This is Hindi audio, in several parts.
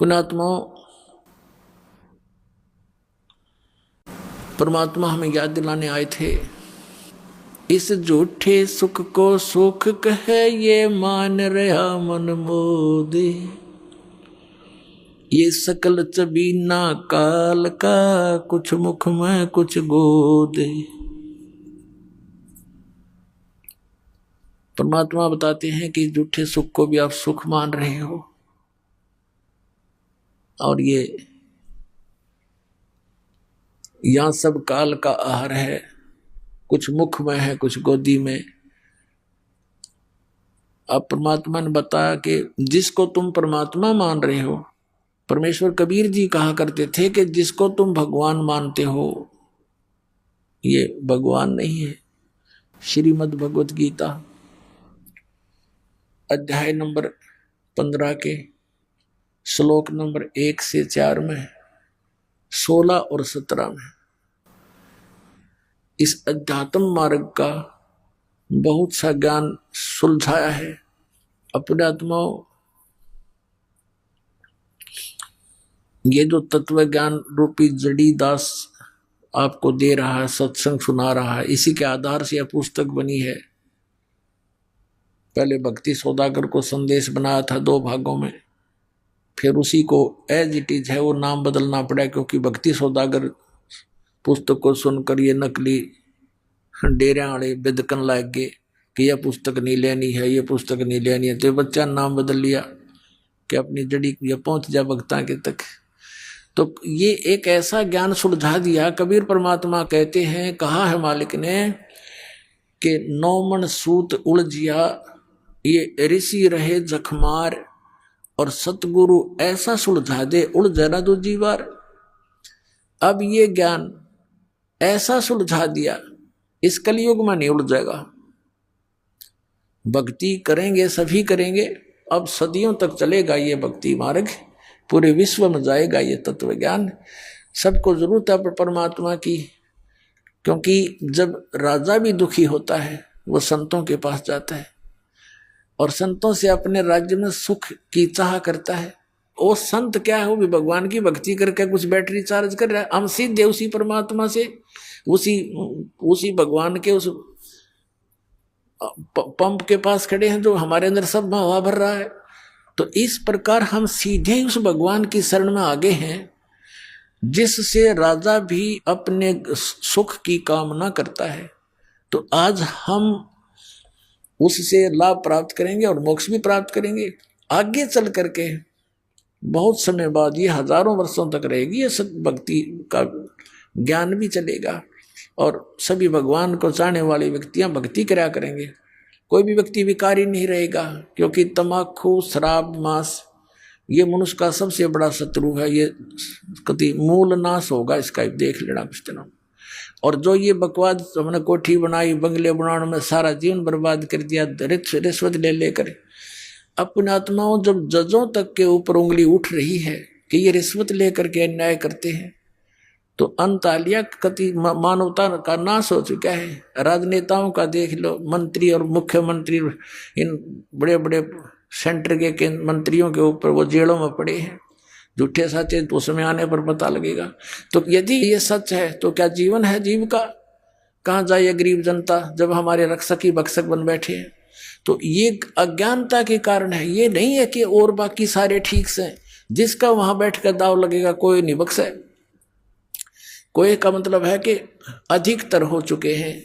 पुण्यात्मा, परमात्मा हमें याद दिलाने आए थे, इस झूठे सुख को सुख कहे ये मान रहा मन मोदे, ये सकल चबीना काल का कुछ मुख में कुछ गोदे। परमात्मा बताते हैं कि झूठे सुख को भी आप सुख मान रहे हो, और ये यहां सब काल का आहार है, कुछ मुख में है कुछ गोदी में। अब परमात्मा ने बताया कि जिसको तुम परमात्मा मान रहे हो, परमेश्वर कबीर जी कहा करते थे कि जिसको तुम भगवान मानते हो ये भगवान नहीं है। श्रीमद् भगवत गीता अध्याय नंबर 15 के श्लोक नंबर 1 से 4 में, 16 और 17 में इस अध्यात्म मार्ग का बहुत सा ज्ञान सुलझाया है। अपने आत्माओं, ये जो तत्व ज्ञान रूपी जड़ी दास आपको दे रहा है, सत्संग सुना रहा है, इसी के आधार से यह पुस्तक बनी है। पहले भक्ति सौदागर को संदेश बनाया था 2 भागों में, फिर उसी को एज इट इज है वो नाम बदलना पड़ा, क्योंकि भक्ति सौदागर पुस्तक को सुनकर ये नकली डेरे वाले बेदकन लग गए कि यह पुस्तक नहीं लेनी है, ये पुस्तक नहीं लेनी है, तो बच्चा नाम बदल लिया कि अपनी जड़ी ये पहुंच जा भक्ता के तक। तो ये एक ऐसा ज्ञान सुलझा दिया। कबीर परमात्मा कहते हैं, कहा है मालिक ने कि 9 मन सूत उलझिया ये ऋषि रहे जखमार, और सतगुरु ऐसा सुलझा दे उलझे ना दूजी बार। अब ये ज्ञान ऐसा सुलझा दिया, इस कलयुग में नहीं उलझेगा। भक्ति करेंगे सभी करेंगे, अब सदियों तक चलेगा ये भक्ति मार्ग, पूरे विश्व में जाएगा ये तत्व ज्ञान। सबको जरूरत है परमात्मा की, क्योंकि जब राजा भी दुखी होता है वो संतों के पास जाता है और संतों से अपने राज्य में सुख की चाह करता है। वो संत क्या है, वो भी भगवान की भक्ति करके कुछ बैटरी चार्ज कर रहा है। हम सीधे उसी परमात्मा से, उसी भगवान के उस पंप के पास खड़े हैं जो हमारे अंदर सब में हवा भर रहा है। तो इस प्रकार हम सीधे ही उस भगवान की शरण में आगे हैं, जिससे राजा भी अपने सुख की कामना करता है। तो आज हम उससे लाभ प्राप्त करेंगे और मोक्ष भी प्राप्त करेंगे। आगे चल करके बहुत समय बाद, ये हजारों वर्षों तक रहेगी ये सत भक्ति का ज्ञान भी चलेगा, और सभी भगवान को चाहने वाले व्यक्तियां भक्ति करा करेंगे। कोई भी व्यक्ति विकारी नहीं रहेगा, क्योंकि तमाकू शराब मांस ये मनुष्य का सबसे बड़ा शत्रु है। ये कति मूल नाश होगा इसका, देख लेना कुछ दिनों। और जो ये बकवाद हमने कोठी बनाई, बंगले बनाने में सारा जीवन बर्बाद कर दिया रिश्वत ले लेकर। अपने आत्माओं, जब जजों तक के ऊपर उंगली उठ रही है कि ये रिश्वत लेकर के अन्याय करते हैं, तो अंतालिया कति मानवता का नाश हो चुका है। राजनेताओं का देख लो, मंत्री और मुख्यमंत्री इन बड़े बड़े सेंटर के मंत्रियों के ऊपर वो जेलों में पड़े हैं। झूठे सच्चे तो समय आने पर पता लगेगा। तो यदि ये सच है तो क्या जीवन है जीव का? कहाँ जाए गरीब जनता जब हमारे रक्षक ही भक्षक बन बैठे हैं? तो ये अज्ञानता के कारण है। ये नहीं है कि और बाकी सारे ठीक से, जिसका वहां बैठ कर दाव लगेगा कोई नहीं बख्शे। कोई का मतलब है कि अधिकतर हो चुके हैं,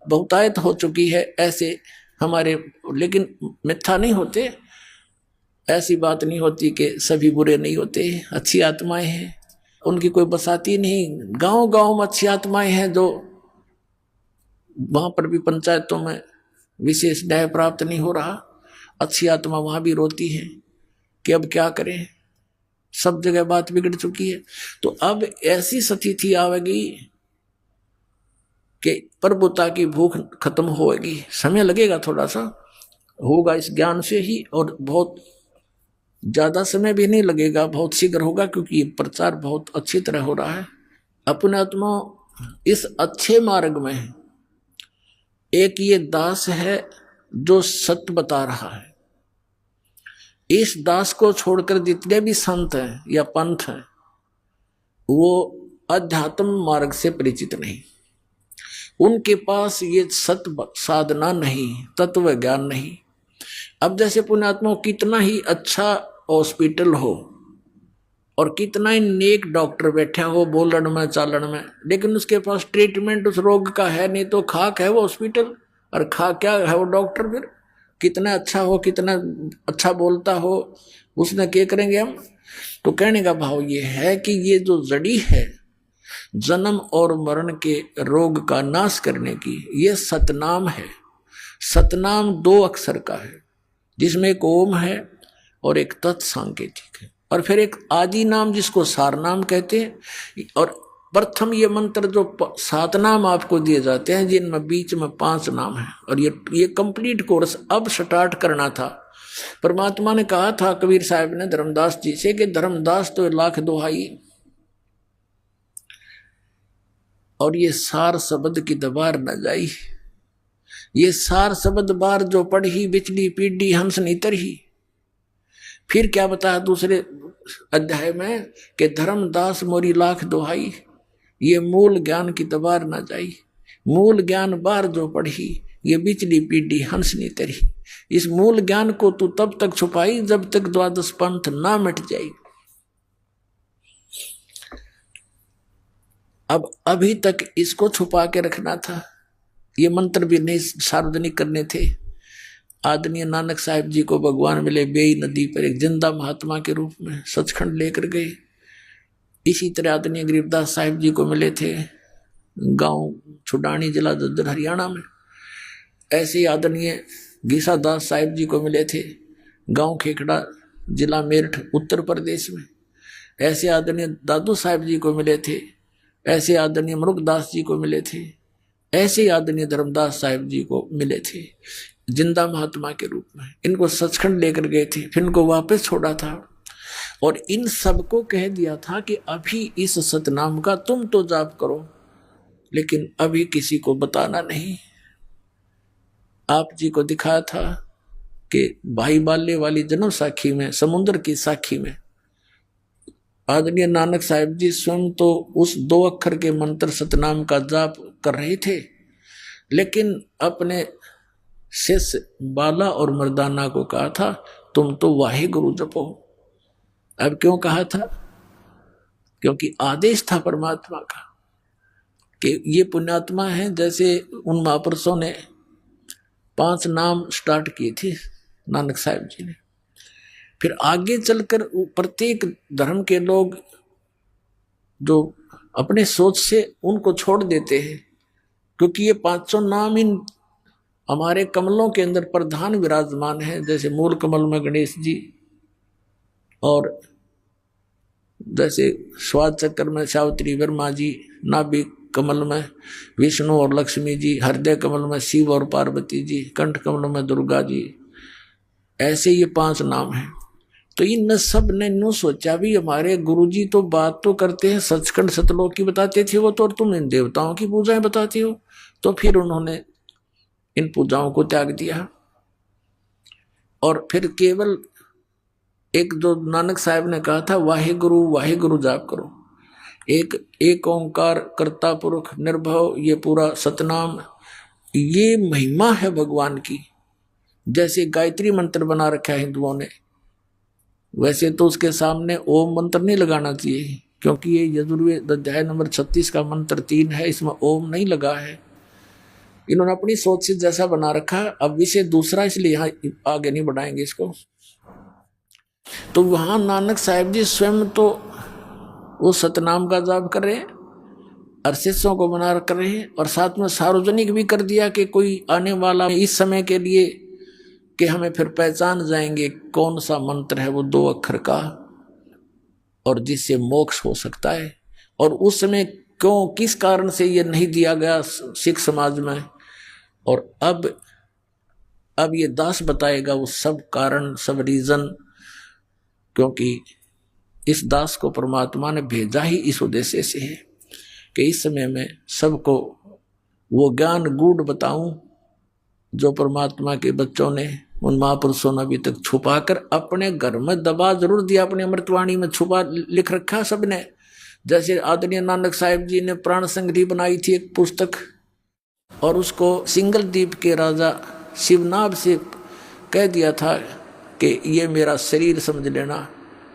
बहुतायत हो चुकी है ऐसे हमारे, लेकिन मिथ्या नहीं होते। ऐसी बात नहीं होती कि सभी बुरे नहीं होते, अच्छी आत्माएं हैं, उनकी कोई बसाती नहीं। गांव गांव में अच्छी आत्माएं हैं, जो वहां पर भी पंचायतों में विशेष न्याय प्राप्त नहीं हो रहा। अच्छी आत्मा वहां भी रोती है कि अब क्या करें, सब जगह बात बिगड़ चुकी है। तो अब ऐसी स्थिति आवेगी कि प्रभुता की भूख खत्म होगी। समय लगेगा, थोड़ा सा होगा इस ज्ञान से ही, और बहुत ज्यादा समय भी नहीं लगेगा, बहुत शीघ्र होगा, क्योंकि प्रचार बहुत अच्छी तरह हो रहा है। अपने आत्मा इस अच्छे मार्ग में एक ये दास है जो सत्य बता रहा है। इस दास को छोड़कर जितने भी संत हैं या पंथ हैं वो अध्यात्म मार्ग से परिचित नहीं, उनके पास ये सत साधना नहीं, तत्व ज्ञान नहीं। अब जैसे पुण्यात्मा कितना ही अच्छा हॉस्पिटल हो और कितना ही नेक डॉक्टर बैठा हो बोलन में चालन में, लेकिन उसके पास ट्रीटमेंट उस रोग का है नहीं, तो खाक है वो हॉस्पिटल और खा क्या है वो डॉक्टर। फिर कितना अच्छा हो, कितना अच्छा बोलता हो, उसने क्या करेंगे हम। तो कहने का भाव ये है कि ये जो जड़ी है जन्म और मरण के रोग का नाश करने की, ये सतनाम है। सतनाम 2 अक्षर का है, जिसमें एक ओम है और एक तत्सांकेतिक है, और फिर एक आदि नाम जिसको सार नाम कहते हैं। और प्रथम ये मंत्र जो 7 नाम आपको दिए जाते हैं, जिनमें बीच में 5 नाम है, और ये कंप्लीट कोर्स अब स्टार्ट करना था। परमात्मा ने कहा था कबीर साहब ने धर्मदास जी से कि धर्मदास तो लाख दुहाई, और ये सार शब्द की दबार न जाई। ये सार शब्द बार जो पढ़ी बिचली पीढ़ी हंस नीतर ही। फिर क्या बताया दूसरे अध्याय में कि धर्मदास मोरी लाख दुहाई, ये मूल ज्ञान की दबार न जाई। मूल ज्ञान बार जो पढ़ी ये बिचली पीढ़ी हंस नीतर ही। इस मूल ज्ञान को तू तब तक छुपाई जब तक द्वादश पंथ ना मिट जाए। अब अभी तक इसको छुपा के रखना था, ये मंत्र भी नहीं सार्वजनिक करने थे। आदरणीय नानक साहिब जी को भगवान मिले बेई नदी पर एक जिंदा महात्मा के रूप में, सचखंड लेकर गए। इसी तरह आदरणीय गरीबदास साहिब जी को मिले थे गांव छुडानी जिला झज्जर हरियाणा में। ऐसे ही आदरणीय गीसा दास साहिब जी को मिले थे गांव खेखड़ा जिला मेरठ उत्तर प्रदेश में। ऐसे आदरणीय दादू साहिब जी को मिले थे, ऐसे आदरणीय मरुकदास जी को मिले थे, ऐसे ही आदरणीय धर्मदास साहिब जी को मिले थे जिंदा महात्मा के रूप में। इनको सचखंड लेकर गए थे, फिर इनको वापस छोड़ा था और इन सबको कह दिया था कि अभी इस सतनाम का तुम तो जाप करो, लेकिन अभी किसी को बताना नहीं। आप जी को दिखाया था कि भाई बाले वाली जन्म साखी में, समुद्र की साखी में आदरणीय नानक साहिब जी स्वयं तो उस 2 अक्षर के मंत्र सतनाम का जाप कर रहे थे, लेकिन अपने शिष्य बाला और मर्दाना को कहा था तुम तो वाहे गुरु जपो। अब क्यों कहा था? क्योंकि आदेश था परमात्मा का कि ये पुण्यात्मा है। जैसे उन महापुरुषों ने 5 नाम स्टार्ट किए थे नानक साहिब जी ने, फिर आगे चलकर प्रत्येक धर्म के लोग जो अपने सोच से उनको छोड़ देते हैं, क्योंकि ये 500 नाम इन हमारे कमलों के अंदर प्रधान विराजमान है। जैसे मूल कमल में गणेश जी, और जैसे स्वाद चक्र में सावित्री वर्मा जी, नाभिक कमल में विष्णु और लक्ष्मी जी, हृदय कमल में शिव और पार्वती जी, कंठ कमल में दुर्गा जी, ऐसे ये 5 नाम हैं। तो इन सब ने नो सोचा भी हमारे गुरुजी तो बात तो करते हैं सचखंड सतलोक की बताते थे वो तो, और तुम इन देवताओं की पूजाएं बताती हो। तो फिर उन्होंने इन पूजाओं को त्याग दिया और फिर केवल एक जो नानक साहब ने कहा था वाहे गुरु जाप करो। एक ओंकार कर्ता पुरुष निर्भव, ये पूरा सतनाम, ये महिमा है भगवान की। जैसे गायत्री मंत्र बना रखा है हिंदुओं ने, वैसे तो उसके सामने ओम मंत्र नहीं लगाना चाहिए, क्योंकि ये यजुर्वेद अध्याय नंबर 36 का मंत्र 3 है, इसमें ओम नहीं लगा है। इन्होंने अपनी सोच से जैसा बना रखा, अब विषय दूसरा, इसलिए यहाँ आगे नहीं बढ़ाएंगे इसको। तो वहां नानक साहिब जी स्वयं तो वो सतनाम का जाप कर रहे हैं और शिष्यों को बना कर रहे हैं, और साथ में सार्वजनिक भी कर दिया कि कोई आने वाला इस समय के लिए कि हमें फिर पहचान जाएंगे कौन सा मंत्र है वो 2 अक्षर का और जिससे मोक्ष हो सकता है। और उस समय क्यों, किस कारण से ये नहीं दिया गया सिख समाज में, और अब ये दास बताएगा वो सब कारण, सब रीजन, क्योंकि इस दास को परमात्मा ने भेजा ही इस उद्देश्य से है कि इस समय में सबको वो ज्ञान गूढ़ बताऊं जो परमात्मा के बच्चों ने उन महापुरुषों ने अभी तक छुपा कर अपने घर में दबा जरूर दिया, अपनी अमृतवाणी में छुपा लिख रखा सबने। जैसे आदरणीय नानक साहिब जी ने प्राण संग्रही बनाई थी एक पुस्तक, और उसको सिंगल द्वीप के राजा शिवनाभ से कह दिया था कि ये मेरा शरीर समझ लेना,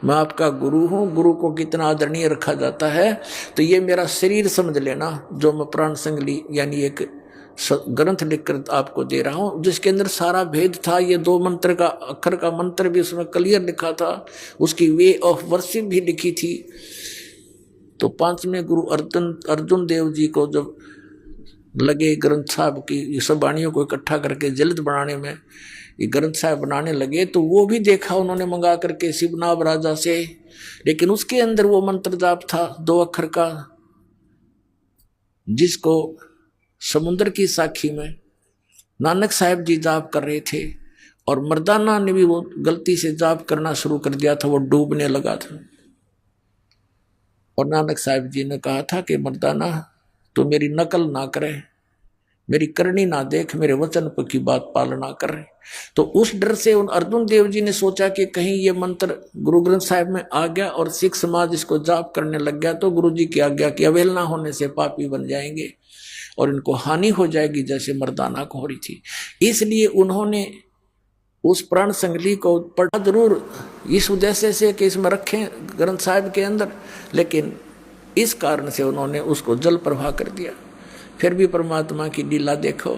मैं आपका गुरु हूँ। गुरु को कितना आदरणीय रखा जाता है, तो ये मेरा शरीर समझ लेना, जो मैं प्राण संग्रही यानी एक ग्रंथ लिखकर आपको दे रहा हूँ, जिसके अंदर सारा भेद था। ये 2 मंत्र का अक्षर का मंत्र भी उसमें क्लियर लिखा था, उसकी वे ऑफ वर्शिप भी लिखी थी। तो 5वें गुरु अर्जुन देव जी को जब लगे ग्रंथ साहब की ये सब वाणियों को इकट्ठा करके जल्द बनाने में, ये ग्रंथ साहब बनाने लगे, तो वो भी देखा उन्होंने मंगा करके शिवनाभ राजा से, लेकिन उसके अंदर वो मंत्र जाप था 2 अक्षर का, जिसको समुद्र की साखी में नानक साहिब जी जाप कर रहे थे, और मर्दाना ने भी वो गलती से जाप करना शुरू कर दिया था, वो डूबने लगा था। और नानक साहिब जी ने कहा था कि मर्दाना तो मेरी नकल ना करे, मेरी करनी ना देख, मेरे वचन की बात पालना कर रहे। तो उस डर से उन अर्जुन देव जी ने सोचा कि कहीं ये मंत्र गुरु ग्रंथ साहिब में आ गया और सिख समाज इसको जाप करने लग गया, तो गुरु जी की आज्ञा की अवहेलना होने से पापी बन जाएंगे और इनको हानि हो जाएगी, जैसे मर्दाना को हो रही थी। इसलिए उन्होंने उस प्राण संग्रही को पढ़ा जरूर इस उद्देश्य से कि इसमें रखें ग्रंथ साहिब के अंदर, लेकिन इस कारण से उन्होंने उसको जल प्रवाह कर दिया। फिर भी परमात्मा की लीला देखो,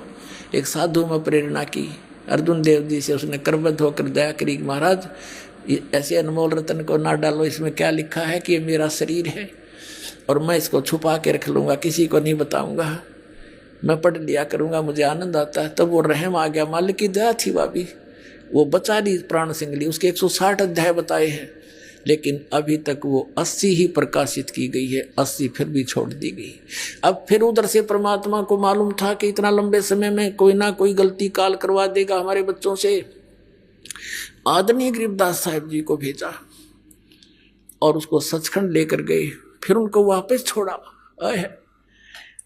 एक साधु में प्रेरणा की, अर्जुन देव जी से उसने करबद्ध होकर दया करी, महाराज ऐसे अनमोल रतन को ना डालो, इसमें क्या लिखा है कि ये मेरा शरीर है और मैं इसको छुपा के रख लूँगा, किसी को नहीं बताऊँगा, मैं पढ़ लिया करूँगा, मुझे आनंद आता है। तब वो रहम आ गया, मालिक की दया थी भाभी, वो बचा ली प्राण संग्रही। उसके 160 अध्याय बताए हैं, लेकिन अभी तक वो 80 ही प्रकाशित की गई है, 80 फिर भी छोड़ दी गई। अब फिर उधर से परमात्मा को मालूम था कि इतना लंबे समय में कोई ना कोई गलती काल करवा देगा हमारे बच्चों से। आदरणीय गरीबदास साहिब जी को भेजा और उसको सचखंड लेकर गए, फिर उनको वापस छोड़ा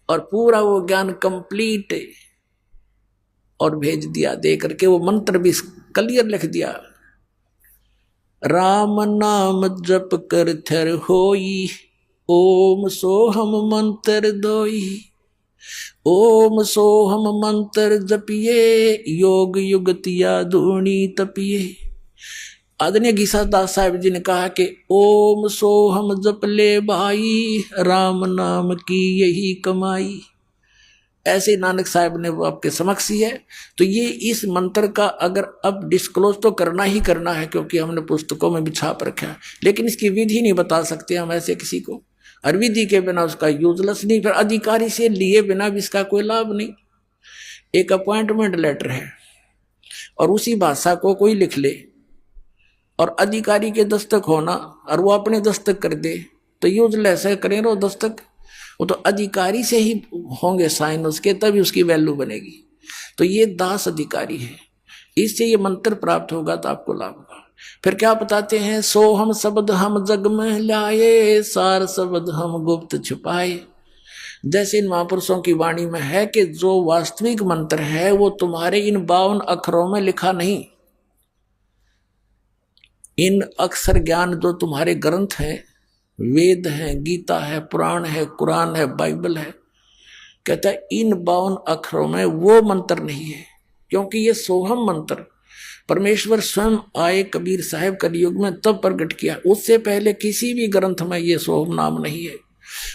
और पूरा वो ज्ञान कंप्लीट और भेज दिया, दे करके वो मंत्र भी क्लियर लिख दिया। राम नाम जप कर थर होई, ओम सोहम मंत्र दोई, ओम सोहम मंत्र जपिए, योग युगतिया धूणी तपिए। आदरणीय गीसादास साहिब जी ने कहा कि ओम सोहम जप ले भाई, राम नाम की यही कमाई। ऐसे नानक साहब ने वो आपके समक्ष ही है। तो ये इस मंत्र का अगर अब डिस्क्लोज तो करना ही करना है, क्योंकि हमने पुस्तकों में भी छाप रखा है, लेकिन इसकी विधि नहीं बता सकते हम ऐसे किसी को, और विधि के बिना उसका यूजलेस नहीं, फिर अधिकारी से लिए बिना भी इसका कोई लाभ नहीं। एक अपॉइंटमेंट लेटर है और उसी भाषा को कोई लिख ले और अधिकारी के दस्तक होना और वो अपने दस्तक कर दे तो यूजलेस है, करें रो दस्तक, वो तो अधिकारी से ही होंगे साइन उसके, तभी उसकी वैल्यू बनेगी। तो ये दास अधिकारी है, इससे ये मंत्र प्राप्त होगा तो आपको लाभ होगा। फिर क्या बताते हैं, सो हम शब्द हम जग में लाए, सार शब्द हम गुप्त छुपाए। जैसे इन महापुरुषों की वाणी में है कि जो वास्तविक मंत्र है वो तुम्हारे इन 52 अक्षरों में लिखा नहीं। इन अक्षर ज्ञान जो तुम्हारे ग्रंथ हैं, वेद है, गीता है, पुराण है, कुरान है, बाइबल है, कहता है इन 52 अक्षरों में वो मंत्र नहीं है, क्योंकि ये सोहम मंत्र परमेश्वर स्वयं आए कबीर साहब कलयुग में तब प्रकट किया, उससे पहले किसी भी ग्रंथ में ये सोहम नाम नहीं है।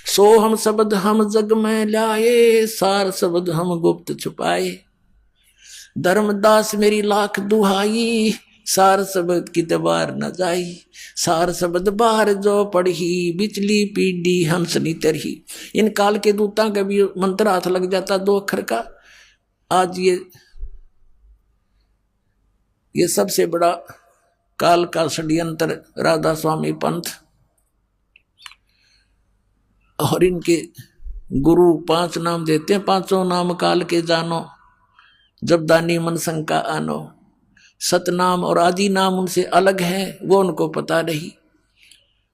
सोहम शब्द हम जग में लाए, सार शब्द हम गुप्त छुपाए। धर्मदास मेरी लाख दुहाई, सार शब्द की दबार न जाई। सार शब्द बाहर जो पढ़ी, बिचली पीढ़ी हंसनी तरही। इन काल के दूता का भी मंत्र हाथ लग जाता 2 अक्षर का। आज ये सबसे बड़ा काल का षड्यंत्र राधा स्वामी पंथ और इनके गुरु 5 नाम देते हैं, 5 नाम काल के जानो, जब दानी मन शंका आनो। सतनाम और आदि नाम उनसे अलग है, वो उनको पता नहीं।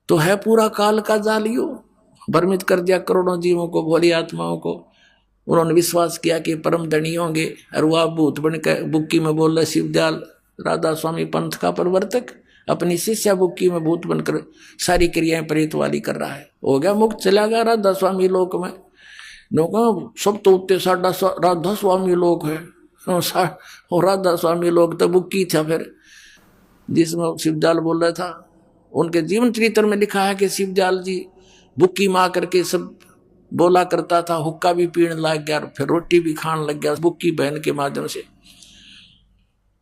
तो है पूरा काल का जालियो, भ्रमित कर दिया करोड़ों जीवों को, भोली आत्माओं को। उन्होंने विश्वास किया कि परम धनी होंगे और वह भूत बनकर बुक्की में बोल रहे शिवदयाल राधा स्वामी पंथ का प्रवर्तक अपनी शिष्या बुक्की में भूत बनकर सारी क्रियाएं प्रेत वाली कर रहा है। हो गया मुक्त, चला गया राधा स्वामी लोक में। सब तो उत्ते साडा राधा स्वामी लोक है, और राधा स्वामी लोक तो बुक्की था फिर, जिसमें शिवजाल बोल रहा था। उनके जीवन चरित्र में लिखा है कि शिवजाल जी बुक्की मार करके सब बोला करता था, हुक्का भी पीने लग गया, फिर रोटी भी खाने लग गया बुक्की बहन के माध्यम से।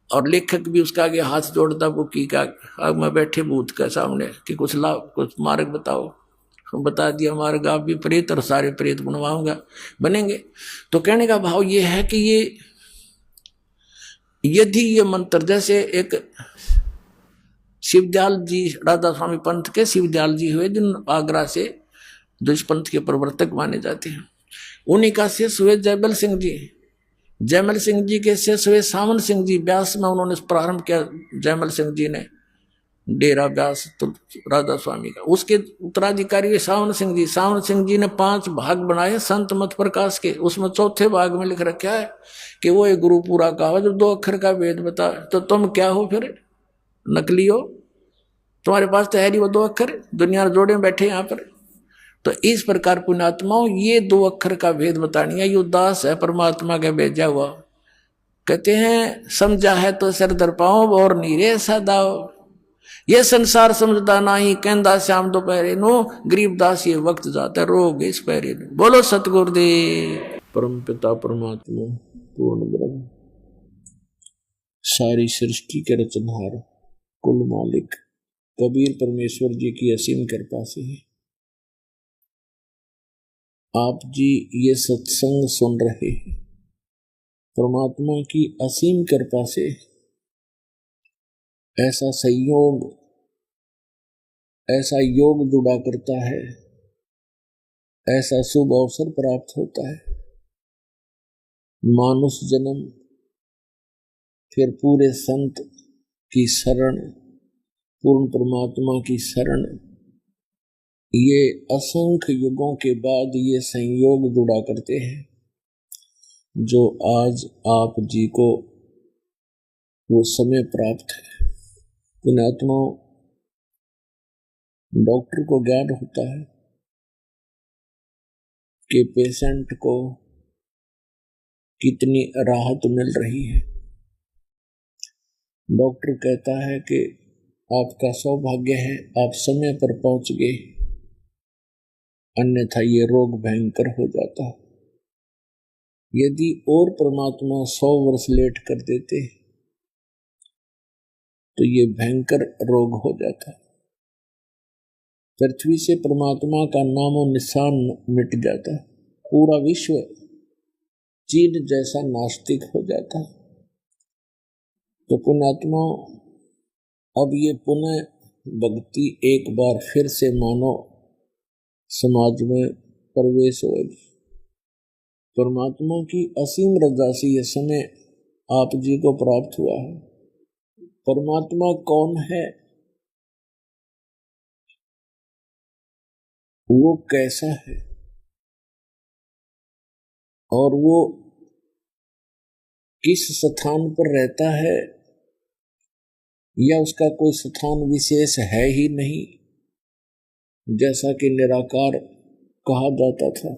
और लेखक भी उसका आगे हाथ जोड़ता बुक्की का, अब मैं बैठे भूत के सामने कि कुछ लाभ कुछ मार्ग बताओ। बता दिया मार्ग, आप भी प्रेत और सारे प्रेत बनवाऊंगा, बनेंगे। तो कहने का भाव ये है कि ये यदि ये मंत्र जैसे एक शिवदयाल जी राधा स्वामी पंथ के शिवदयाल जी हुए जिन आगरा से जो इस पंथ के प्रवर्तक माने जाते हैं, उन्हीं का शिष्य हुए जयमल सिंह जी। जयमल सिंह जी के शिष्य हुए सावन सिंह जी। व्यास में उन्होंने प्रारंभ किया जयमल सिंह जी ने डेरा व्यास तो राधा स्वामी का। उसके उत्तराधिकारी हुए सावन सिंह जी। सावन सिंह जी ने 5 भाग बनाए संत मत प्रकाश के। उसमें चौथे भाग में लिख रखा है कि वो एक गुरु पूरा कहा जो 2 अक्षर का वेद बता। तो तुम क्या हो फिर, नकली हो? तुम्हारे पास तो है नहीं वो 2 अक्षर, दुनिया जोड़े में बैठे यहाँ पर। तो इस प्रकार पुण्यात्माओं ये 2 अक्षर का भेद बतानी है। ये उदास है परमात्मा का भेजा हुआ। कहते हैं समझा है तो सिर दर पाओ और नीरे सदाओ, ये संसार समझदा नहीं कहंदा श्याम दोपहरे नो, गरीबदास ये वक्त जाता रोग इस पैरे नो। बोलो सतगुरुदेव। परम पिता परमात्मा पूर्ण ब्रह्म सारी सृष्टि के रचनहार कुल मालिक कबीर परमेश्वर जी की असीम कृपा से आप जी ये सत्संग सुन रहे हैं। परमात्मा की असीम कृपा से ऐसा संयोग, ऐसा योग जुड़ा करता है, ऐसा शुभ अवसर प्राप्त होता है। मानुष जन्म, फिर पूरे संत की शरण, पूर्ण परमात्मा की शरण, ये असंख्य युगों के बाद ये संयोग जुड़ा करते हैं जो आज आप जी को वो समय प्राप्त है। पुण्यात्मा डॉक्टर को ज्ञान होता है कि पेशेंट को कितनी राहत मिल रही है। डॉक्टर कहता है कि आपका सौभाग्य है आप समय पर पहुंच गए, अन्यथा ये रोग भयंकर हो जाता। यदि और परमात्मा 100 वर्ष लेट कर देते तो ये भयंकर रोग हो जाता। पृथ्वी से परमात्मा का नामो निशान मिट जाता, पूरा विश्व चीन जैसा नास्तिक हो जाता। तो पुण्यात्मा अब ये पुनः भक्ति एक बार फिर से मानो समाज में प्रवेश होगी। परमात्मा की असीम रजा से यह समय आप जी को प्राप्त हुआ है। परमात्मा कौन है, वो कैसा है, और वो किस स्थान पर रहता है, या उसका कोई स्थान विशेष है ही नहीं, जैसा कि निराकार कहा जाता था।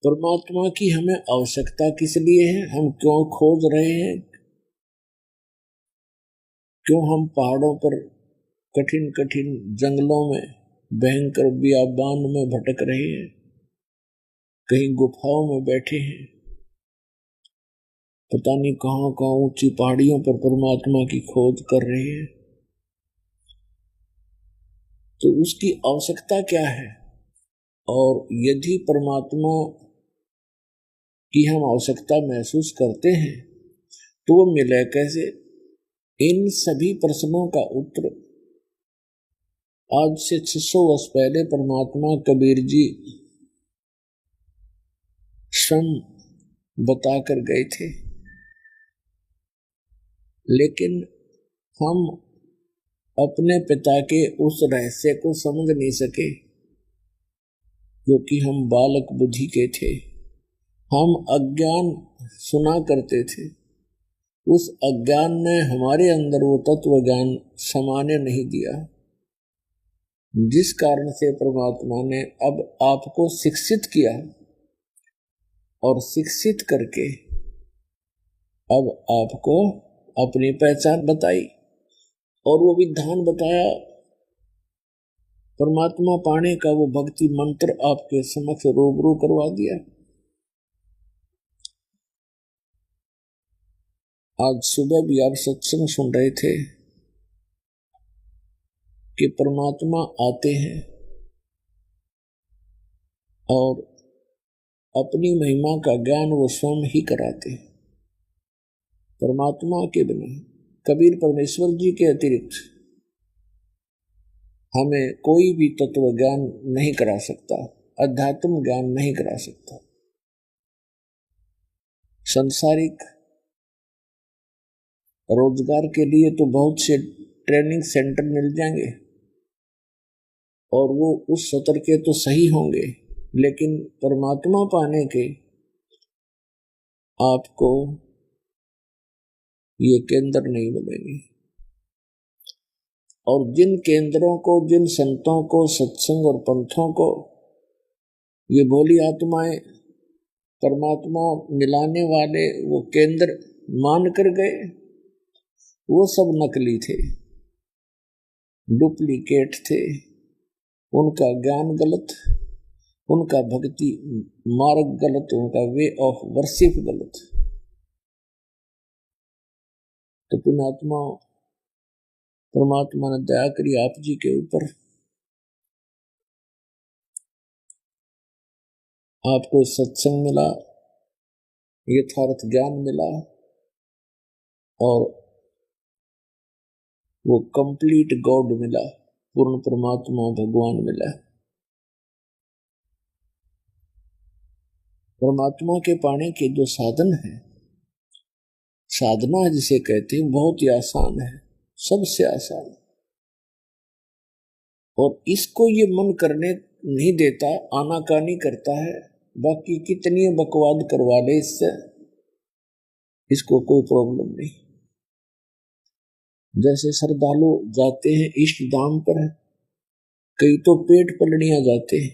परमात्मा की हमें आवश्यकता किस लिए है, हम क्यों खोज रहे हैं, क्यों हम पहाड़ों पर कठिन कठिन जंगलों में भयंकर बियाबान में भटक रहे हैं, कहीं गुफाओं में बैठे हैं, पता नहीं कहां कहां ऊंची पहाड़ियों पर परमात्मा की खोज कर रहे हैं। तो उसकी आवश्यकता क्या है, और यदि परमात्मा की हम आवश्यकता महसूस करते हैं तो वो मिले कैसे। इन सभी प्रश्नों का उत्तर आज से 600 वर्ष पहले परमात्मा कबीर जी स्वयं बता कर गए थे, लेकिन हम अपने पिता के उस रहस्य को समझ नहीं सके क्योंकि हम बालक बुद्धि के थे। हम अज्ञान सुना करते थे, उस अज्ञान ने हमारे अंदर वो तत्व ज्ञान समाने नहीं दिया, जिस कारण से परमात्मा ने अब आपको शिक्षित किया और शिक्षित करके अब आपको अपनी पहचान बताई और वो विधान बताया परमात्मा पाने का, वो भक्ति मंत्र आपके समक्ष रूबरू करवा दिया। आज सुबह भी आप सत्संग सुन रहे थे कि परमात्मा आते हैं और अपनी महिमा का ज्ञान वो स्वयं ही कराते हैं। परमात्मा के बिना, कबीर परमेश्वर जी के अतिरिक्त हमें कोई भी तत्व ज्ञान नहीं करा सकता, अध्यात्म ज्ञान नहीं करा सकता। सांसारिक रोजगार के लिए तो बहुत से ट्रेनिंग सेंटर मिल जाएंगे और वो उस सत्र के तो सही होंगे, लेकिन परमात्मा पाने के आपको ये केंद्र नहीं मिलेंगे। और जिन केंद्रों को, जिन संतों को, सत्संग और पंथों को ये भोली आत्माएं परमात्मा मिलाने वाले वो केंद्र मान कर गए, वो सब नकली थे, डुप्लीकेट थे। उनका ज्ञान गलत, उनका भक्ति मार्ग गलत, उनका वे ऑफ वर्शिप गलत। तो पुण्यात्मा परमात्मा ने दया करी आप जी के ऊपर, आपको सत्संग मिला, यथार्थ ज्ञान मिला और वो कंप्लीट गॉड मिला, पूर्ण परमात्मा भगवान मिला। परमात्मा के पाने के जो साधन है, साधना जिसे कहते हैं, बहुत ही आसान है, सबसे आसान। और इसको ये मन करने नहीं देता, आनाकानी करता है। बाकी कितनी बकवाद करवा ले इससे, इसको कोई प्रॉब्लम नहीं। जैसे श्रद्धालु जाते हैं इष्ट धाम पर, कई तो पेट पलड़ियां जाते हैं,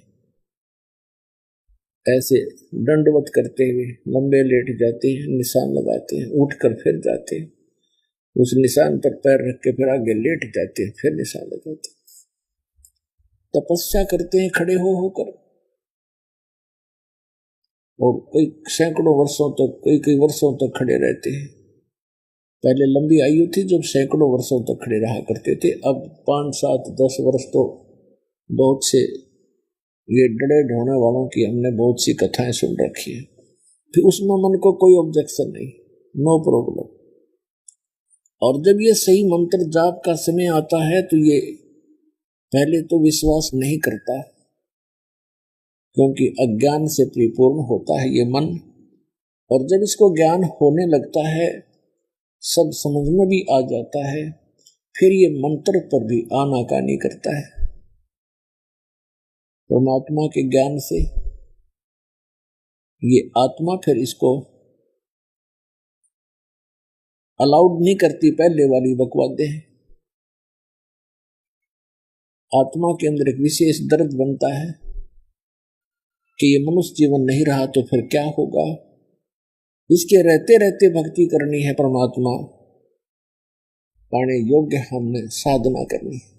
ऐसे दंडवत करते हुए लंबे लेट जाते हैं, निशान लगाते हैं, उठकर फिर जाते हैं, उस निशान पर पैर रख के फिर आगे लेट जाते हैं, फिर निशान लगाते हैं। तपस्या करते हैं खड़े हो होकर, और कई सैकड़ों वर्षों तक, कई वर्षों तक खड़े रहते हैं। पहले लंबी आयु थी जब सैकड़ों वर्षों तक खड़े रहा करते थे, अब 5, 7, 10 वर्ष तो बहुत से ये डरे ढोने वालों की हमने बहुत सी कथाएं सुन रखी है। फिर उसमें मन को कोई ऑब्जेक्शन नहीं, नो प्रॉब्लम। और जब ये सही मंत्र जाप का समय आता है तो ये पहले तो विश्वास नहीं करता, क्योंकि अज्ञान से परिपूर्ण होता है ये मन। और जब इसको ज्ञान होने लगता है, सब समझ में भी आ जाता है, फिर ये मंत्र पर भी आनाकानी करता है। परमात्मा के ज्ञान से ये आत्मा फिर इसको अलाउड नहीं करती, पहले वाली बकवादे हैं। आत्मा के अंदर एक विशेष दर्द बनता है कि ये मनुष्य जीवन नहीं रहा तो फिर क्या होगा। इसके रहते रहते भक्ति करनी है, परमात्मा पाने योग्य हमने साधना करनी है।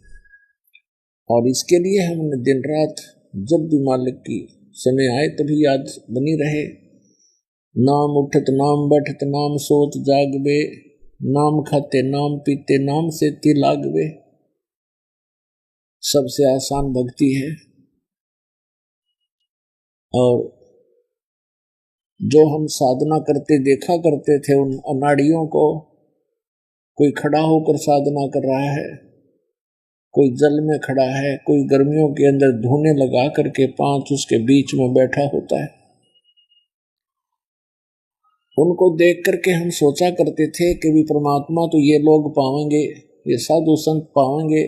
और इसके लिए हमने दिन रात जब भी मालिक की समय आए तभी याद बनी रहे। नाम उठत नाम बैठत नाम सोत जागवे, नाम खाते नाम पीते नाम से ती लागवे। सबसे आसान भक्ति है। और जो हम साधना करते देखा करते थे उन अनाड़ियों को, कोई खड़ा होकर साधना कर रहा है, कोई जल में खड़ा है, कोई गर्मियों के अंदर धोने लगा करके 5 उसके बीच में बैठा होता है। उनको देख करके हम सोचा करते थे कि भी परमात्मा तो ये लोग पाएंगे, ये साधु संत पाएंगे,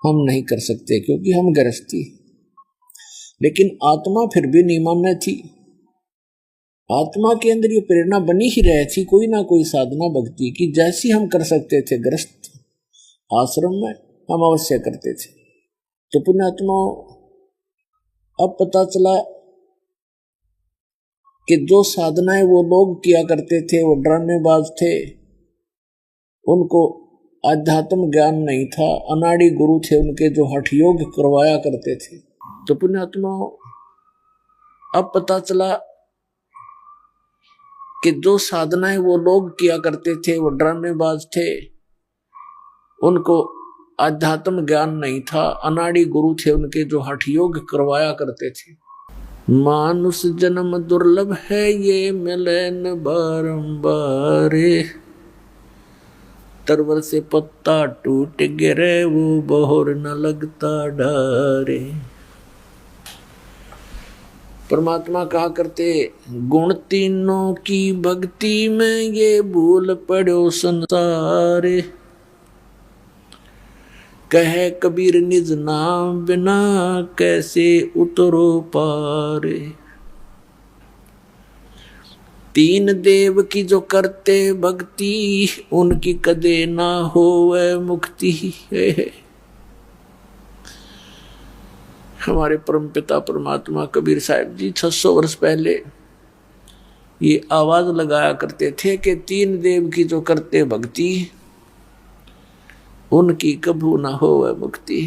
हम नहीं कर सकते क्योंकि हम गृहस्थी। लेकिन आत्मा फिर भी नहीं मान्य थी। आत्मा के अंदर ये प्रेरणा बनी ही रही थी, कोई ना कोई साधना भक्ति की जैसी हम कर सकते थे गृहस्थ आश्रम में हम अवश्य करते थे। तो पुण्यात्मा अब पता चला कि जो साधनाएं वो लोग किया करते थे वो ड्रामेबाज थे, उनको आध्यात्म ज्ञान नहीं था, अनाड़ी गुरु थे उनके जो हठ योग करवाया करते थे। तो पुण्यात्मा अब पता चला कि जो साधनाएं वो लोग किया करते थे वो ड्रामेबाज थे, उनको आध्यात्म ज्ञान नहीं था, अनाड़ी गुरु थे उनके जो हठ योग करवाया करते थे। मानुष जन्म दुर्लभ है ये मिले न बारंबार, तरवर से पत्ता टूट गिरे वो बहोर न लगता डारे। परमात्मा कहा करते गुण तीनों की भक्ति में ये भूल पड़ो संसार, कहे कबीर निज नाम बिना कैसे उतरो पार। तीन देव की जो करते भक्ति उनकी कदे ना होवे मुक्ति। हमारे परमपिता परमात्मा कबीर साहब जी 600 वर्ष पहले ये आवाज लगाया करते थे कि तीन देव की जो करते भक्ति उनकी कभू ना होवे मुक्ति।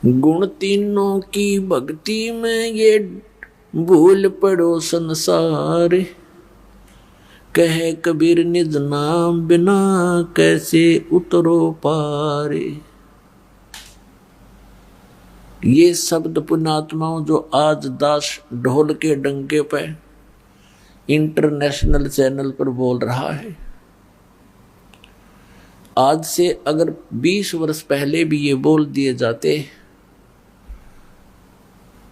गुण तीनों की भक्ति में ये भूल पड़ो संसार, कहे कबीर निज नाम बिना कैसे उतरो पारे। ये शब्द पुण्यात्माओं जो आज दास ढोल के डंके पे इंटरनेशनल चैनल पर बोल रहा है, आज से अगर 20 वर्ष पहले भी ये बोल दिए जाते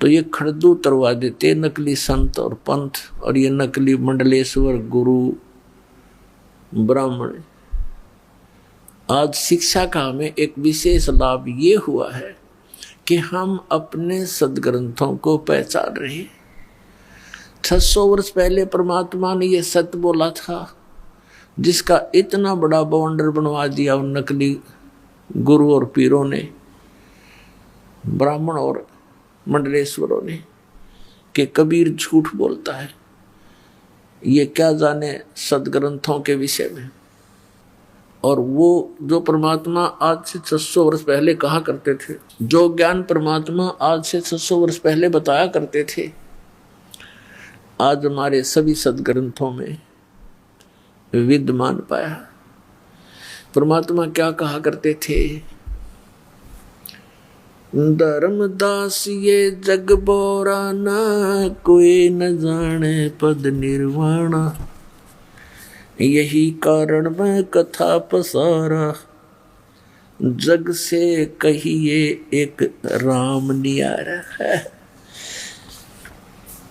तो ये खड़दू उतरवा देते नकली संत और पंथ और ये नकली मंडलेश्वर गुरु ब्राह्मण। आज शिक्षा का हमें एक विशेष लाभ ये हुआ है कि हम अपने सदग्रंथों को पहचान रहे हैं। 600 वर्ष पहले परमात्मा ने यह सत्य बोला था, जिसका इतना बड़ा बवंडर बनवा दिया उन नकली गुरु और पीरों ने, ब्राह्मण और मंडलेश्वरों ने, कि कबीर झूठ बोलता है। ये क्या जाने सदग्रंथों के विषय में। और वो जो परमात्मा आज से 600 वर्ष पहले कहा करते थे, जो ज्ञान परमात्मा आज से 600 वर्ष पहले बताया करते थे, आज हमारे सभी सदग्रंथों में विद्यमान पाया। परमात्मा क्या कहा करते थे, धर्मदास ये जग बोरा ना कोई न जाने पद निर्वाणा, यही कारण मैं कथा पसारा, जग से कहिए एक राम नियारा है।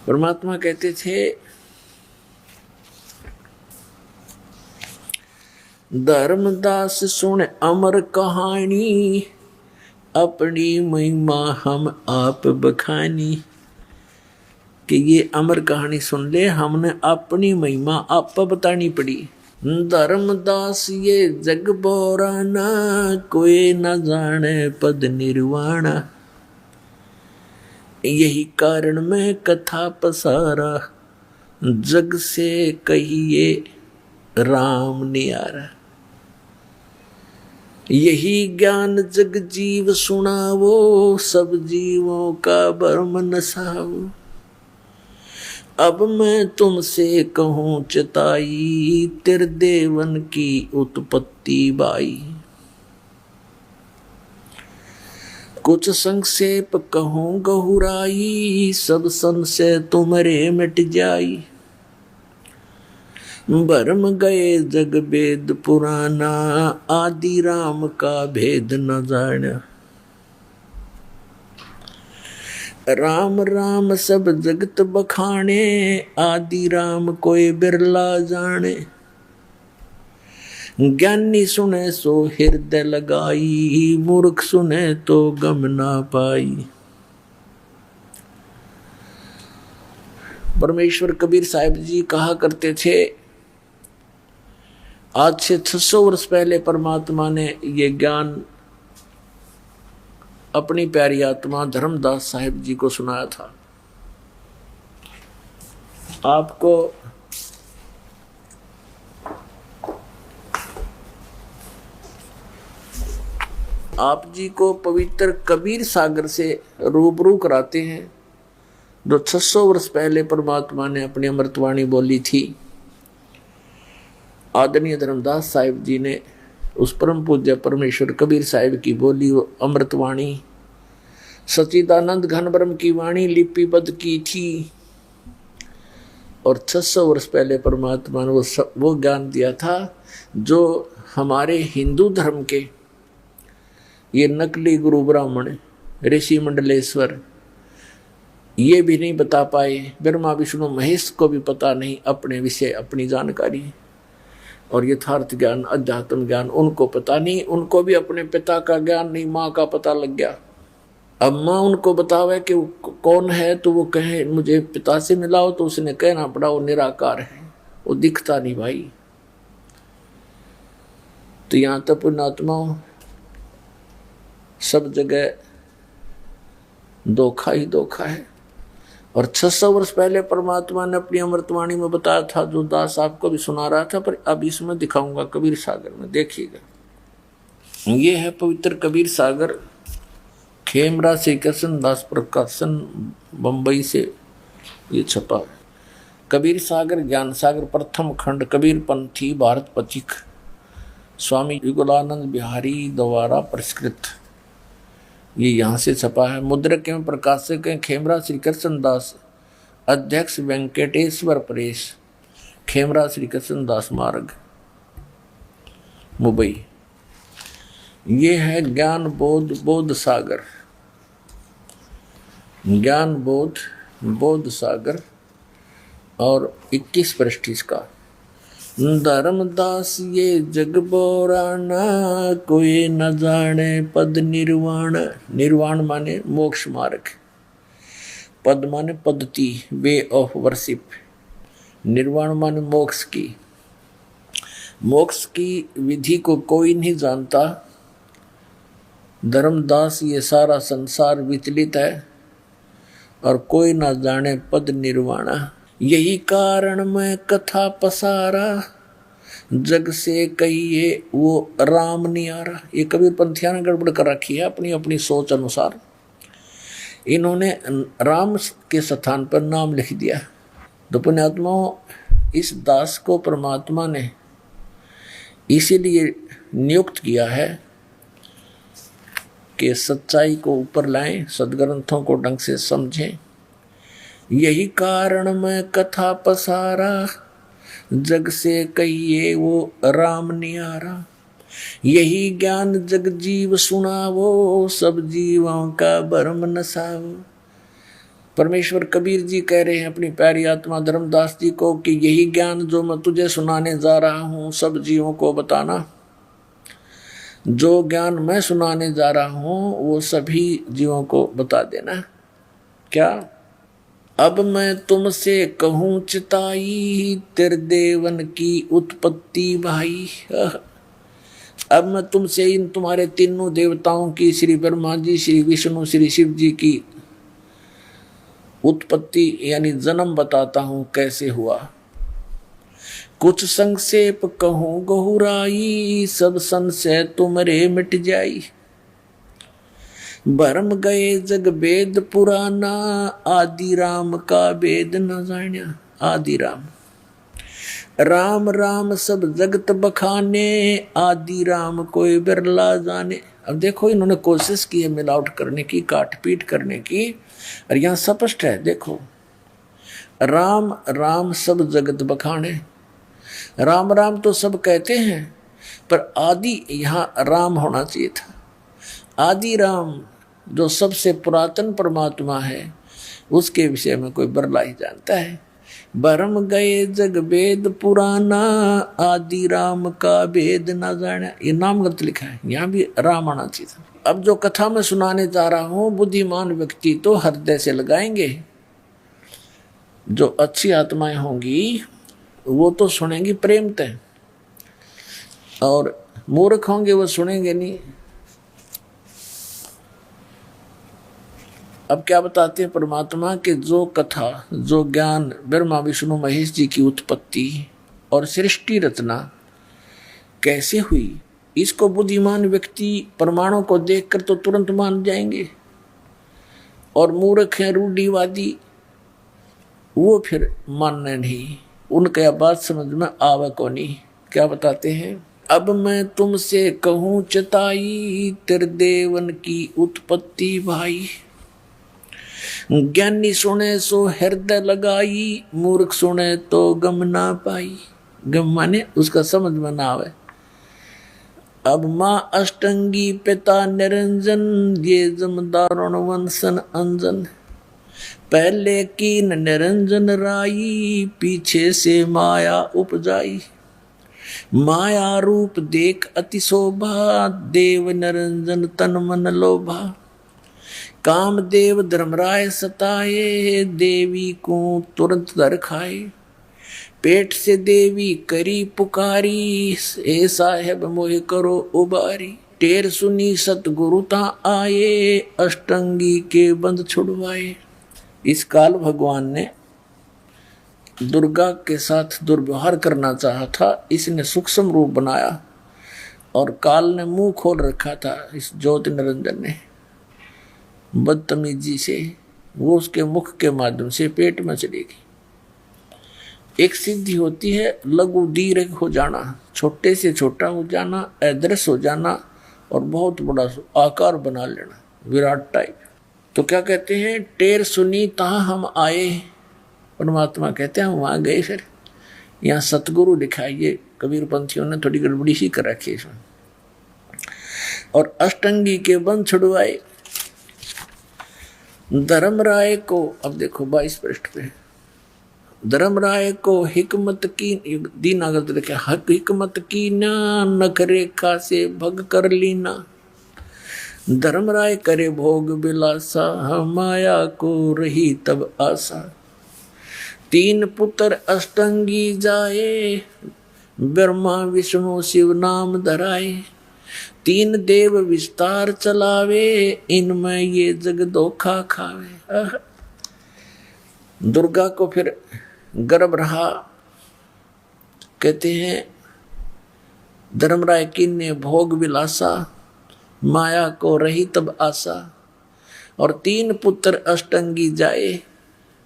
परमात्मा कहते थे धर्मदास सुन अमर कहानी, अपनी महिमा हम आप बखानी। कि ये अमर कहानी सुन ले, हमने अपनी महिमा आप बतानी पड़ी। धर्मदास ये जग बोराना, कोई न जाने पद निर्वाणा, यही कारण मैं कथा पसारा, जग से कहिए राम नियारा। यही ज्ञान जग जीव सुनावो, सब जीवों का भरम नसावो। अब मैं तुमसे कहूँ चिताई, त्रिदेवन की उत्पत्ति बाई। कुछ संक्षेप कहूँ गहुराई, सब संशय तुम्हारे मिट जाई। भरम गए जग वेद पुराना, आदि राम का भेद न जाना। राम राम सब जगत बखाने, आदि राम कोई बिरला जाने। ज्ञानी सुने सो हृदय लगाई, मूर्ख सुने तो गम ना पाई। परमेश्वर कबीर साहिब जी कहा करते थे, आज से 600 वर्ष पहले परमात्मा ने ये ज्ञान अपनी प्यारी आत्मा धर्मदास साहिब जी को सुनाया था। आपको आप जी को पवित्र कबीर सागर से रूबरू कराते हैं, जो 600 वर्ष पहले परमात्मा ने अपनी अमृतवाणी बोली थी। आदरणीय धर्मदास साहिब जी ने उस परम पूज्य परमेश्वर कबीर साहिब की बोली वो अमृतवाणी सच्चिदानंद घन ब्रह्म की वाणी लिपिबद्ध की थी, और 600 वर्ष पहले परमात्मा ने वो ज्ञान दिया था जो हमारे हिंदू धर्म के ये नकली गुरु ब्राह्मण ऋषि मंडलेश्वर ये भी नहीं बता पाए। ब्रह्मा विष्णु महेश को भी पता नहीं अपने विषय अपनी जानकारी और यथार्थ ज्ञान अध्यात्म ज्ञान उनको पता नहीं। उनको भी अपने पिता का ज्ञान नहीं, माँ का पता लग गया। अब माँ उनको बतावे कि वो कौन है, तो वो कहे मुझे पिता से मिलाओ, तो उसने कहना पड़ा वो निराकार है, वो दिखता नहीं भाई। तो यहाँ तक पुण्यात्माओं सब जगह धोखा ही धोखा है। और 600 वर्ष पहले परमात्मा ने अपनी अमृतवाणी में बताया था, जो दास आपको भी सुना रहा था, पर अब इसमें दिखाऊंगा कबीर सागर में, देखिएगा। ये है पवित्र कबीर सागर, खेमरा श्री कृष्ण दास प्रकाशन बंबई से ये छपा है। कबीर सागर ज्ञान सागर प्रथम खंड कबीर पंथी भारत पथिक स्वामी युगलानंद बिहारी द्वारा परिष्कृत, ये यहाँ से छपा है। मुद्रक एवं प्रकाशक हैं खेमरा श्री कृष्ण दास, अध्यक्ष वेंकटेश्वर प्रेस, खेमरा श्री कृष्ण दास मार्ग मुंबई। ये है ज्ञान बोध सागर, ज्ञान बोध सागर और 21 पृष्ठ इसका। धर्मदास ये जग बोराना, कोई न जाने पद निर्वाण। निर्वाण माने मोक्ष मार्ग, पद माने पद्धति, वे ऑफ वर्शिप। निर्वाण माने मोक्ष की विधि को कोई नहीं जानता। धर्मदास ये सारा संसार विचलित है और कोई ना जाने पद निर्वाणा। यही कारण मैं कथा पसारा, जग से कहिए वो राम नहीं आ रहा। ये कबीर पंथिया ने गड़बड़ कर रखी है अपनी अपनी सोच अनुसार। इन्होंने राम के स्थान पर नाम लिख दिया। तो पुण्यात्माओं इस दास को परमात्मा ने इसीलिए नियुक्त किया है कि सच्चाई को ऊपर लाएं, सदग्रंथों को ढंग से समझें। यही कारण मैं कथा पसारा, जग से कहिए वो राम नियारा। यही ज्ञान जग जीव सुनावो, सब जीवों का भरम नसावो। परमेश्वर कबीर जी कह रहे हैं अपनी प्यारी आत्मा धर्मदास जी को कि यही ज्ञान जो मैं तुझे सुनाने जा रहा हूँ सब जीवों को बताना। जो ज्ञान मैं सुनाने जा रहा हूँ वो सभी जीवों को बता देना। क्या? अब मैं तुमसे कहूँ चिताई, तेरे देवन की उत्पत्ति भाई। अब मैं तुमसे इन तुम्हारे तीनों देवताओं की, श्री ब्रह्मा जी, श्री विष्णु, श्री शिव जी की उत्पत्ति यानी जन्म बताता हूँ कैसे हुआ। कुछ संक्षेप कहूँ गहुराई, सब संशय तुमरे मिट जाई। भरम गए जग वेद पुराना, आदि राम का वेद न जान्या। आदि राम राम राम सब जगत बखाने, आदि राम कोई बिरला जाने। अब देखो इन्होंने कोशिश की है मिलावट करने की, काट पीट करने की, और यहाँ स्पष्ट है देखो, राम राम सब जगत बखाने। राम राम तो सब कहते हैं, पर आदि यहाँ राम होना चाहिए था। आदि राम जो सबसे पुरातन परमात्मा है उसके विषय में कोई बरला ही जानता है। भरम गए जग वेद पुराना, आदि राम का वेद न जाना। ये नाम गलत लिखा है, यहाँ भी राम आना चाहिए था। अब जो कथा मैं सुनाने जा रहा हूँ बुद्धिमान व्यक्ति तो हृदय से लगाएंगे, जो अच्छी आत्माएं होंगी वो तो सुनेंगी प्रेम तय, और मूर्ख होंगे वो सुनेंगे नहीं। अब क्या बताते हैं परमात्मा के जो कथा, जो ज्ञान ब्रह्मा विष्णु महेश जी की उत्पत्ति और सृष्टि रचना कैसे हुई, इसको बुद्धिमान व्यक्ति प्रमाणों को देखकर तो तुरंत मान जाएंगे, और मूर्ख हैं रूढ़िवादी वो फिर मानने नहीं, उनका बात समझ में आवे को नहीं। क्या बताते हैं, अब मैं तुमसे कहूँ चताई, त्रिदेवन की उत्पत्ति भाई। ज्ञानी सुने सो हृदय लगाई, मूर्ख सुने तो गम ना पाई। गम माने उसका समझ में ना आवे। अब माँ अष्टंगी पिता निरंजन, ये जमदारुण वंशन अंजन। पहले कीन निरंजन राई, पीछे से माया उपजाई। माया रूप देख अति शोभा, देव निरंजन तन मन लोभा। कामदेव धर्मराय सताए, देवी को तुरंत दर खाए। पेट से देवी करी पुकारी, ए साहेब मोह करो उबारी। टेर सुनी सतगुरु ता आए, अष्टंगी के बंद छुड़वाए। इस काल भगवान ने दुर्गा के साथ दुर्व्यवहार करना चाहा था, इसने सूक्ष्म रूप बनाया और काल ने मुंह खोल रखा था इस ज्योति निरंजन ने बदतमीजी से। वो उसके मुख के माध्यम से पेट में चलेगी। एक सिद्धि होती है लघु दीर्घ हो जाना, छोटे से छोटा हो जाना, अदृश्य हो जाना और बहुत बड़ा आकार बना लेना, विराट टाइप। तो क्या कहते हैं, टेर सुनी तहाँ हम आए। परमात्मा कहते हैं हम वहाँ गए, फिर यहाँ सतगुरु दिखाइए। कबीर पंथियों ने थोड़ी गड़बड़ी सी कर रखी इसमें। और अष्टंगी के बंध छुड़वाए। धर्मराय को, अब देखो 22 पृष्ठ पे, धर्मराय को हिकमत की दीनागत लिखा, हिकमत की ना, नख रेखा से भग कर लीना। धर्मराय करे भोग बिलासा, माया को रही तब आशा। 3 पुत्र अष्टंगी जाए, ब्रह्मा विष्णु शिव नाम धराए। 3 देव विस्तार चलावे, इनमें ये जग धोखा खावे। दुर्गा को फिर गर्भ रहा। कहते हैं धर्मराय की ने भोग विलासा, माया को रही तब आशा। और 3 पुत्र अष्टंगी जाए,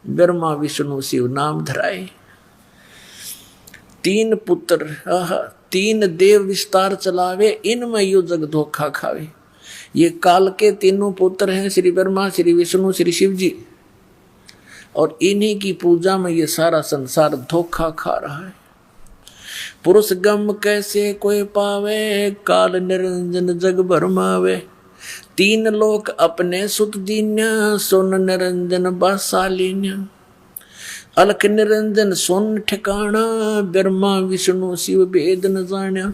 ब्रह्मा विष्णु शिव नाम धराए। 3 पुत्र 3 देव विस्तार चलावे, इनमें यो जग धोखा खावे। ये काल के तीनों पुत्र हैं, श्री ब्रह्मा, श्री विष्णु, श्री शिव जी। और इन्हीं की पूजा में ये सारा संसार धोखा खा रहा है। पुरुष गम कैसे कोई पावे, काल निरंजन जग भरमावे। 3 लोक अपने सुत दीन्या, सोन निरंजन बासालिन्या। अलख निरंजन सोन ठिकाना, ब्रह्मा विष्णु शिव भेद न जान्या।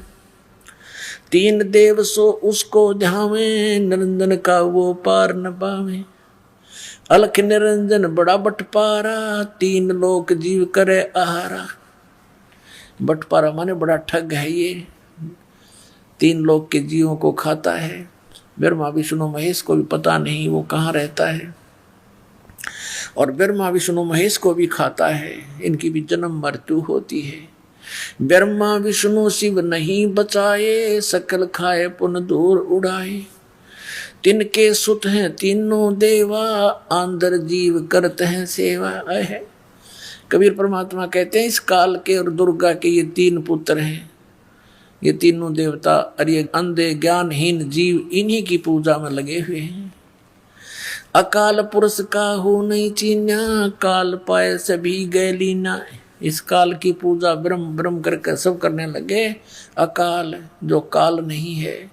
3 देव सो उसको ध्यावे, निरंजन का वो पार न पावे। अलख निरंजन बड़ा बटपारा, 3 लोक जीव करे आहारा। बटपारा माने बड़ा ठग है ये, 3 लोक के जीवों को खाता है। ब्रह्मा विष्णु महेश को भी पता नहीं वो कहाँ रहता है, और ब्रह्मा विष्णु महेश को भी खाता है। इनकी भी जन्म मृत्यु होती है। ब्रह्मा विष्णु शिव नहीं बचाए, सकल खाए पुन दूर उड़ाए। तिनके सुत हैं तीनों देवा, आंदर जीव करते हैं सेवा है। कबीर परमात्मा कहते हैं इस काल के और दुर्गा के ये 3 पुत्र हैं, ये तीनों देवता और ये अंधे ज्ञानहीन जीव इन्हीं की पूजा में लगे हुए हैं। अकाल पुरुष का हो नहीं चीन्या, काल पाए सभी गए लीना। इस काल की पूजा ब्रह्म ब्रह्म करके सब करने लगे। अकाल जो काल नहीं है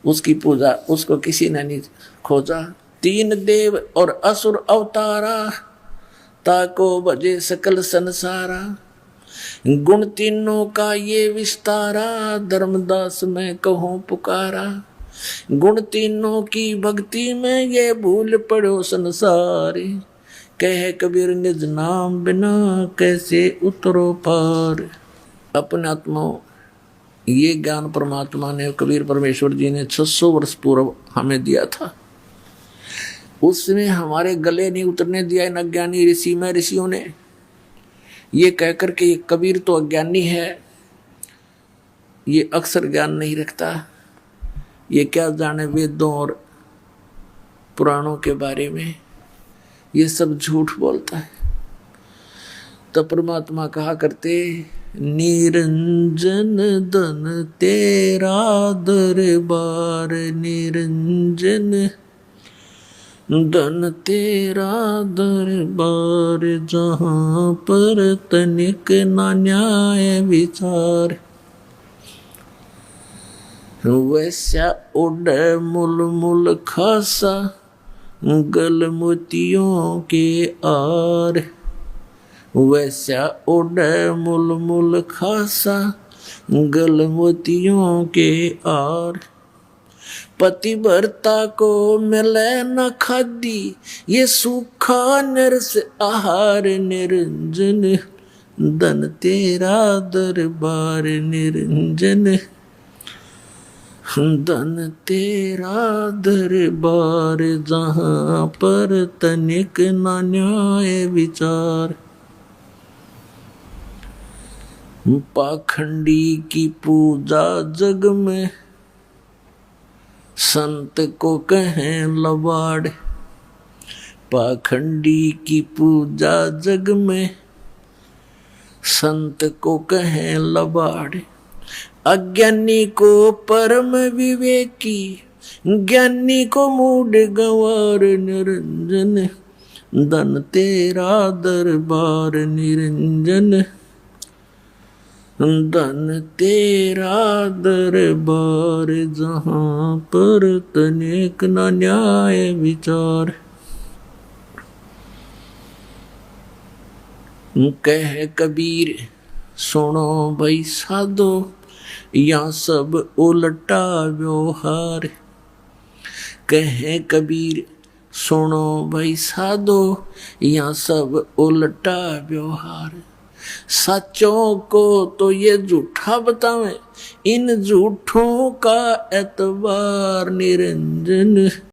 उसकी पूजा उसको किसी ने नहीं खोजा। 3 देव और असुर अवतारा, ताको भजे सकल संसारा। गुण तीनों का ये विस्तारा, धर्मदास में कहूँ पुकारा। गुण तीनों की भक्ति में ये भूल पड़ो संसारी, कहे कबीर निज नाम बिना कैसे उतरो पार। अपने आत्मा ये ज्ञान परमात्मा ने, कबीर परमेश्वर जी ने 600 वर्ष पूर्व हमें दिया था। उसमें हमारे गले नहीं उतरने दिया इन अज्ञानी ऋषि में ऋषियों ने, ये कहकर के ये कबीर तो अज्ञानी है, ये अक्षर ज्ञान नहीं रखता, ये क्या जाने वेदों और पुराणों के बारे में, ये सब झूठ बोलता है। तो परमात्मा कहा करते, निरंजन धन तेरा दरबार, निरंजन धन तेरा दरबार, जहाँ पर तनिक ना न्याय विचार। वैसा उड़ मुल मुल खासा गल मोतियों के आर, वैसा उड़ मुल मुल खासा गल मोतियों के आर। पतिव्रता को मिले न खादी, ये सूखा नरस आहार, निरंजन धन तेरा दरबार, निरंजन धन तेरा दरबार, जहाँ पर तनिक ना न्याय विचार। पाखंडी की पूजा जग में संत को कहें लबाड़, पाखंडी की पूजा जग में संत को कहें लबाड़। अज्ञानी को परम विवेकी, ज्ञानी को मूड गंवार, निरंजन धन तेरा दरबार, निरंजन धन तेरा दरबार, जहाँ पर तनिक न न्याय विचार। कह कबीर सुनो भाई साधो, या सब उल्टा व्यवहार। कहे कबीर सुनो भाई साधो, या सब उल्टा व्यवहार। सच्चों को तो ये झूठा बतावे, इन झूठों का एतबार, निरंजन